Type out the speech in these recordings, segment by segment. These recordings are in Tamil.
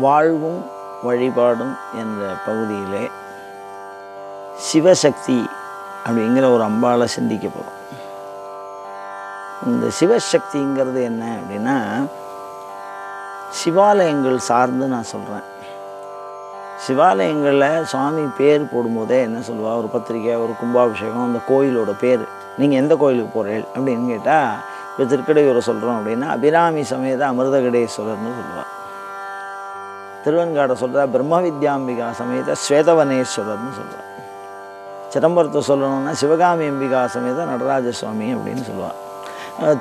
வாழ்வும் வழிபாடும் என்ற பகுதியிலே சிவசக்தி அப்படிங்கிற ஒரு அம்பாளை சிந்திக்க போகிறோம். இந்த சிவசக்திங்கிறது என்ன அப்படின்னா, சிவாலயங்கள் சார்ந்து நான் சொல்கிறேன். சிவாலயங்களில் சுவாமி பேர் போடும்போதே என்ன சொல்லுவா, ஒரு பத்திரிக்கை, ஒரு கும்பாபிஷேகம், அந்த கோயிலோட பேர், நீங்கள் எந்த கோயிலுக்கு போகிறீர்கள் அப்படின்னு கேட்டால், இப்போ திருக்கடையூரை சொல்கிறோம் அப்படின்னா அபிராமி சமேத அமிர்தகடேஸ்வரர்னு சொல்லுவாள். திருவெண்காடை சொல்கிறா பிரம்ம வித்யாம்பிகா சமேத ஸ்வேதவனேஸ்வரர்னு சொல்லுவாள். சிதம்பரத்தை சொல்லணும்னா சிவகாமி அம்பிகா சமேத நடராஜ சுவாமி அப்படின்னு சொல்லுவாள்.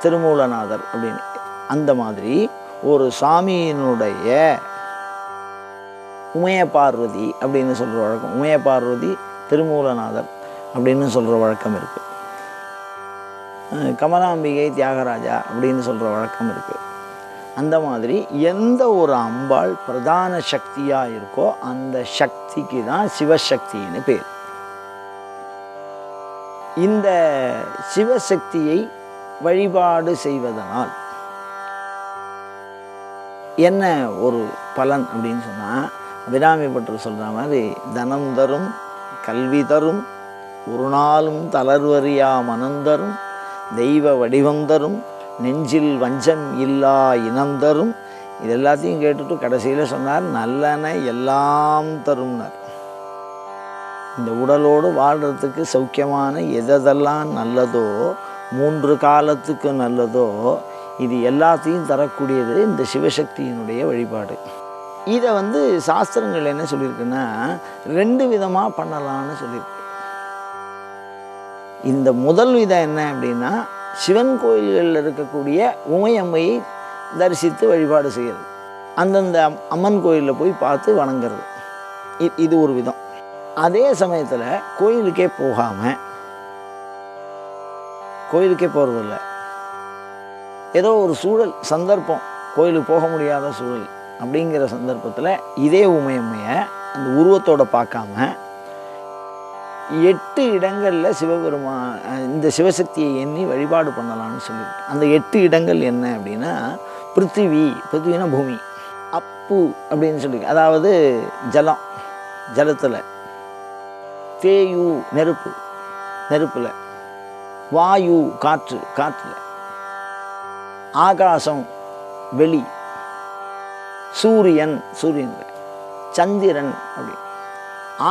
திருமூலநாதர் அப்படின்னு. அந்த மாதிரி ஒரு சுவாமியினுடைய உமைய பார்வதி அப்படின்னு சொல்கிற வழக்கம், உமைய பார்வதி திருமூலநாதர் அப்படின்னு சொல்கிற வழக்கம் இருக்குது. கமலாம்பிகை தியாகராஜா அப்படின்னு சொல்கிற வழக்கம் இருக்குது. அந்த மாதிரி எந்த ஒரு அம்பாள் பிரதான சக்தியாக இருக்கோ அந்த சக்திக்கு தான் சிவசக்தின்னு பேர். இந்த சிவசக்தியை வழிபாடு செய்வதனால் என்ன ஒரு பலன் அப்படின்னு சொன்னால், அபிராமி பட்டர் சொல்கிற மாதிரி தனம் தரும், கல்வி தரும், ஒரு நாளும் தளர்வறியா மனந்தரும், தெய்வ வடிவம் தரும், நெஞ்சில் வஞ்சம் இல்லா இனந்தரும். இது எல்லாத்தையும் கேட்டுட்டு கடைசியில் சொன்னார், நல்லன எல்லாம் தரும்னார். இந்த உடலோடு வாழ்கிறதுக்கு சௌக்கியமான எதெல்லாம் நல்லதோ, 3 காலத்துக்கு நல்லதோ, இது எல்லாத்தையும் தரக்கூடியது இந்த சிவசக்தியினுடைய வழிபாடு. இதை சாஸ்திரங்கள் என்ன சொல்லியிருக்குன்னா 2 விதமாக பண்ணலான்னு சொல்லியிருக்கு. இந்த முதல் விதம் என்ன அப்படின்னா, சிவன் கோயில்களில் இருக்கக்கூடிய உமையம்மையை தரிசித்து வழிபாடு செய்கிறது, அந்தந்த அம்மன் கோயிலில் போய் பார்த்து வணங்குறது. இது ஒரு விதம். அதே சமயத்தில் கோயிலுக்கே போகாமல், கோயிலுக்கே போகிறதில்ல, ஏதோ ஒரு சூழல் சந்தர்ப்பம், கோயிலுக்கு போக முடியாத சூழல் அப்படிங்கிற சந்தர்ப்பத்தில் இதே உமையம்மையை அந்த உருவத்தோடு பார்க்காம 8 இடங்களில் இந்த சிவசக்தியை எண்ணி வழிபாடு பண்ணலான்னு சொல்லியிருக்கு. அந்த 8 இடங்கள் என்ன அப்படின்னா, பிருத்திவினா பூமி, அப்பு அப்படின்னு சொல்லி, அதாவது ஜலம், ஜலத்தில், தேயு நெருப்பில், வாயு காற்றில், ஆகாசம் வெளி, சூரியனில், சந்திரன் அப்படி,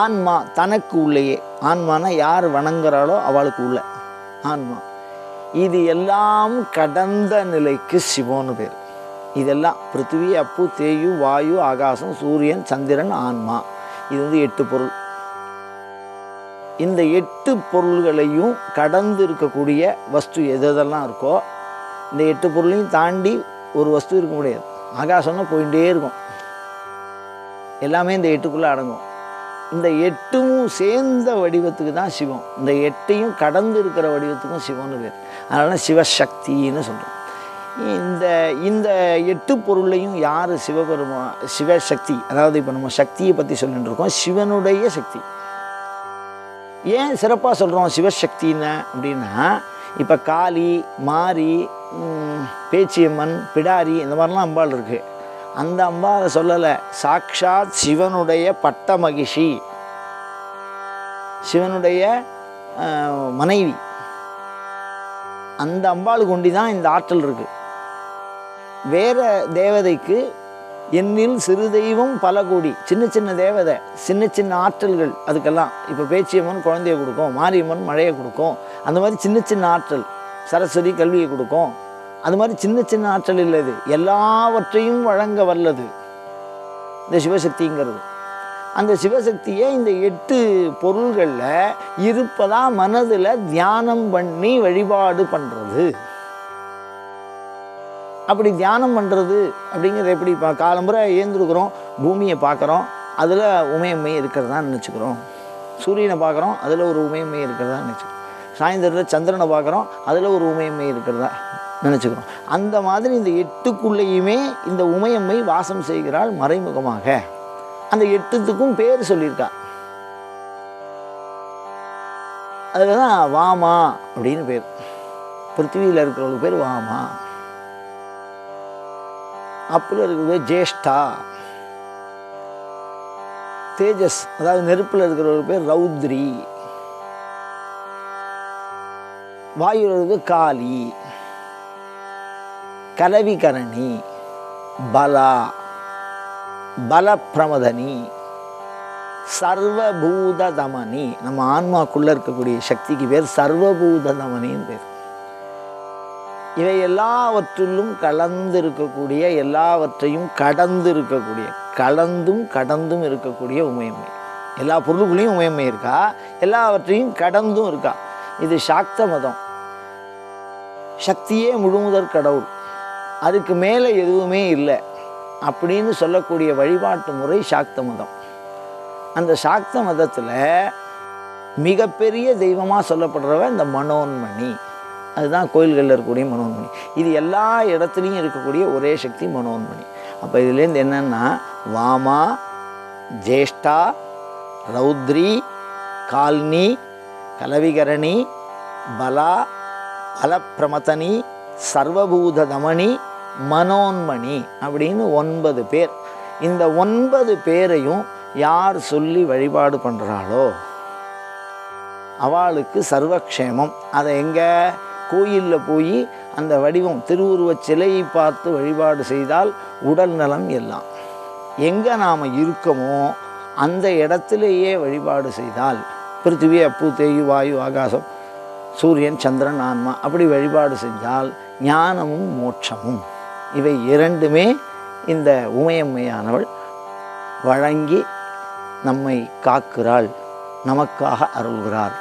ஆன்மா தனக்கு உள்ளேயே, ஆன்மானா யார் வணங்குறாளோ அவளுக்கு உள்ள ஆன்மா. இது எல்லாம் கடந்த நிலைக்கு சிவன்னு பேர். இதெல்லாம் பிருத்திவி, அப்பு, தேயு, வாயு, ஆகாசம், சூரியன், சந்திரன், ஆன்மா. இது 8 பொருள். இந்த 8 பொருள்களையும் கடந்து இருக்கக்கூடிய வஸ்து எதெல்லாம் இருக்கோ, இந்த 8 பொருளையும் தாண்டி ஒரு வஸ்து இருக்க முடியாது. ஆகாசம்னா போயிட்டே இருக்கும், எல்லாமே இந்த 8க்குள்ளே அடங்கும். இந்த 8ம் சேர்ந்த வடிவத்துக்கு தான் சிவம். இந்த 8ஐயும் கடந்து இருக்கிற வடிவத்துக்கும் சிவம்னு பேர். அதனால சிவசக்தின்னு சொல்கிறோம். இந்த 8 பொருளையும் யார் சிவசக்தி, அதாவது இப்போ நம்ம சக்தியை பற்றி சொல்லிட்டு இருக்கோம், சிவனுடைய சக்தி. ஏன் சிறப்பாக சொல்கிறோம் சிவசக்தின்னு அப்படின்னா, இப்போ காளி, மாரி, பேச்சியம்மன், பிடாரி, இந்த மாதிரிலாம் அம்பாள் இருக்குது. அந்த அம்பாளை சொல்லலை, சாக்ஷாத் சிவனுடைய பட்ட மகிஷி, சிவனுடைய மனைவி, அந்த அம்பாளுக்கு ஒண்டி தான் இந்த ஆற்றல் இருக்குது. வேற தேவதைக்கு எண்ணில் சிறு தெய்வம் பல கோடி, சின்ன தேவதை, சின்ன ஆற்றல்கள் அதுக்கெல்லாம். இப்போ பேச்சியம்மன் குழந்தைய கொடுக்கும், மாரியம்மன் மழையை கொடுக்கும், அந்த மாதிரி சின்ன ஆற்றல். சரஸ்வதி கல்வியை கொடுக்கும், அது மாதிரி சின்ன ஆற்றல் இல்லது, எல்லாவற்றையும் வழங்க வல்லது இந்த சிவசக்திங்கிறது. அந்த சிவசக்தியை இந்த 8 பொருள்களில் இருப்பதா மனதில் தியானம் பண்ணி வழிபாடு பண்ணுறது. அப்படி தியானம் பண்ணுறது அப்படிங்கிறது எப்படி? காலம்புரை ஏந்திருக்கிறோம், பூமியை பார்க்குறோம், அதில் உமையம்மை இருக்கிறதா நினச்சிக்கிறோம். சூரியனை பார்க்குறோம், அதில் ஒரு உமையம்மை இருக்கிறதா நினச்சிக்கிறோம். சாயந்தரத்தில் சந்திரனை பார்க்குறோம், அதில் ஒரு உமையம்மை இருக்கிறதா நினச்சிக்கிறோம். அந்த மாதிரி இந்த 8க்குள்ளேயுமே இந்த உமையம்மை வாசம் செய்கிறாள் மறைமுகமாக. அந்த 8த்துக்கும் பேர் சொல்லியிருக்கா. அதில் தான் வாமா அப்படின்னு பேர். பிருத்திவியில் இருக்கிறவங்களுக்கு பேர் வாமா, அப்புல இருக்கிறது ஜேஷ்டா, தேஜஸ், அதாவது நெருப்பில் இருக்கிற ஒரு பேர் ரௌத்ரி. வாயுவில் இருக்கிறது காளி, கலவிகரணி, பலா, பலப்பிரமதனி, சர்வபூத தமனி. நம்ம ஆன்மாக்குள்ளே இருக்கக்கூடிய சக்திக்கு பேர் சர்வபூத தமனின்னு பேர். இவை எல்லாவற்றிலும் கலந்து இருக்கக்கூடிய, எல்லாவற்றையும் கடந்து இருக்கக்கூடிய, கடந்தும் இருக்கக்கூடிய உமையம்மை. எல்லா பொருளுக்குள்ளேயும் உமையம்மை இருக்கா, எல்லாவற்றையும் கடந்தும் இருக்கா. இது சாக்த மதம். சக்தியே முழுமுதற் கடவுள், அதுக்கு மேலே எதுவுமே இல்லை அப்படின்னு சொல்லக்கூடிய வழிபாட்டு முறை சாக்த மதம். அந்த சாக்த மதத்தில் மிகப்பெரிய தெய்வமாக சொல்லப்படுறவ இந்த மனோன்மணி. அதுதான் கோயில்களில் இருக்கக்கூடிய மனோன்மணி. இது எல்லா இடத்துலையும் இருக்கக்கூடிய ஒரே சக்தி மனோன்மணி. அப்போ இதுலேருந்து என்னென்னா வாமா, ஜேஷ்டா, ரௌத்ரி, கால்னி, கலவிகரணி, பலா, பலப்பிரமதனி, சர்வபூத தமனி, மனோன்மணி அப்படின்னு 9 பேர். இந்த 9 பேரையும் யார் சொல்லி வழிபாடு பண்ணுறாளோ அவளுக்கு சர்வக்ஷேமம். அதை எங்கே கோயிலில் போய் அந்த வடிவம் திருவுருவச் சிலையை பார்த்து வழிபாடு செய்தால் உடல் நலம் எல்லாம். எங்கே நாம் இருக்கமோ அந்த இடத்திலேயே வழிபாடு செய்தால் பிருத்திவி, அப்பு, தேயு, வாயு, ஆகாசம், சூரியன், சந்திரன், ஆன்மா அப்படி வழிபாடு செஞ்சால் ஞானமும் மோட்சமும் இவை இரண்டுமே இந்த உமையம்மையானவள் வழங்கி நம்மை காக்கிறாள், நமக்காக அருள்கிறாள்.